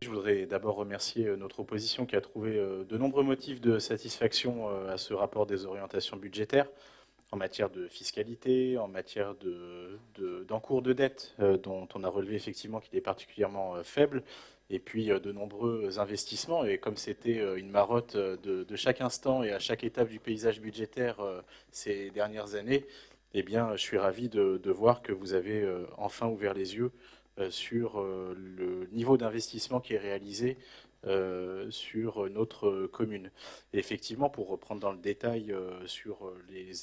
Je voudrais d'abord remercier notre opposition qui a trouvé de nombreux motifs de satisfaction à ce rapport des orientations budgétaires en matière de fiscalité, en matière d'encours de dette, dont on a relevé effectivement qu'il est particulièrement faible, et puis de nombreux investissements. Et comme c'était une marotte de chaque instant et à chaque étape du paysage budgétaire ces dernières années, eh bien, je suis ravi de voir que vous avez enfin ouvert les yeux sur le niveau d'investissement qui est réalisé sur notre commune. Et effectivement, pour reprendre dans le détail sur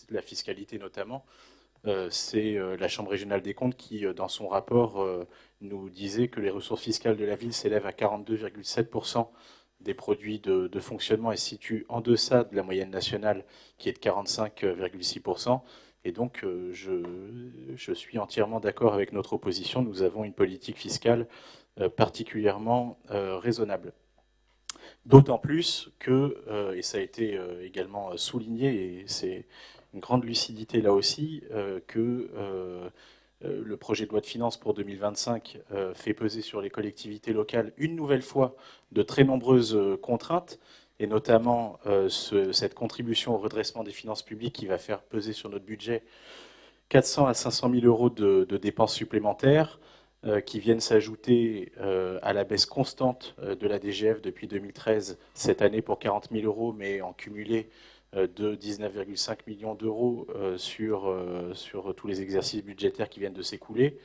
la fiscalité notamment, c'est la Chambre régionale des comptes qui, dans son rapport, nous disait que les ressources fiscales de la ville s'élèvent à 42,7% des produits de fonctionnement et se situent en deçà de la moyenne nationale qui est de 45,6%. Et donc, je suis entièrement d'accord avec notre opposition. Nous avons une politique fiscale particulièrement raisonnable. D'autant plus que, et ça a été également souligné, et c'est une grande lucidité là aussi, que le projet de loi de finances pour 2025 fait peser sur les collectivités locales une nouvelle fois de très nombreuses contraintes, et notamment cette contribution au redressement des finances publiques qui va faire peser sur notre budget 400 à 500 000 euros de dépenses supplémentaires qui viennent s'ajouter à la baisse constante de la DGF depuis 2013, cette année pour 40 000 euros, mais en cumulé de 19,5 millions d'euros sur tous les exercices budgétaires qui viennent de s'écouler,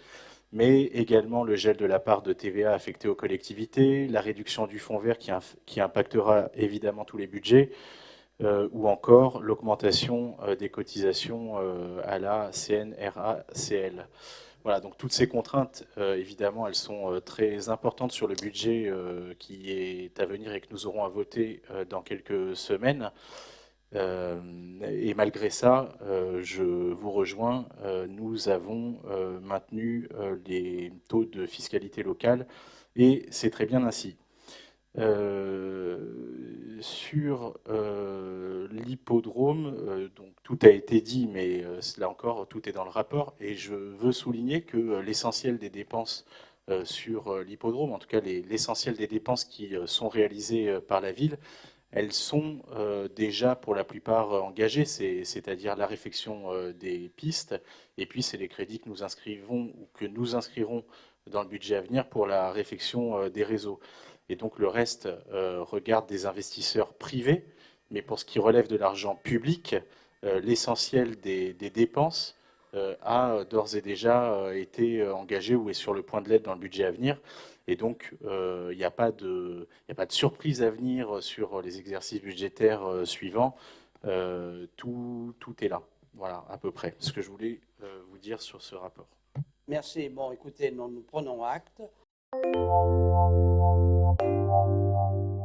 mais également le gel de la part de TVA affectée aux collectivités, la réduction du fonds vert qui impactera évidemment tous les budgets, ou encore l'augmentation des cotisations à la CNRACL. Voilà, donc toutes ces contraintes, évidemment, elles sont très importantes sur le budget qui est à venir et que nous aurons à voter dans quelques semaines. Et malgré ça, je vous rejoins, nous avons maintenu les taux de fiscalité locale et c'est très bien ainsi. Sur l'hippodrome, donc tout a été dit, mais là encore, tout est dans le rapport. Et je veux souligner que l'essentiel des dépenses sur l'hippodrome, en tout cas l'essentiel des dépenses qui sont réalisées par la ville, elles sont déjà pour la plupart engagées, c'est-à-dire la réfection des pistes, et puis c'est les crédits que nous inscrivons ou que nous inscrirons dans le budget à venir pour la réfection des réseaux. Et donc le reste regarde des investisseurs privés, mais pour ce qui relève de l'argent public, l'essentiel des dépenses a d'ores et déjà été engagé ou est sur le point de l'être dans le budget à venir. Et donc il n'y a pas de surprise à venir sur les exercices budgétaires suivants. Tout est là. Voilà, à peu près ce que je voulais vous dire sur ce rapport. Merci. Bon, écoutez, nous prenons acte.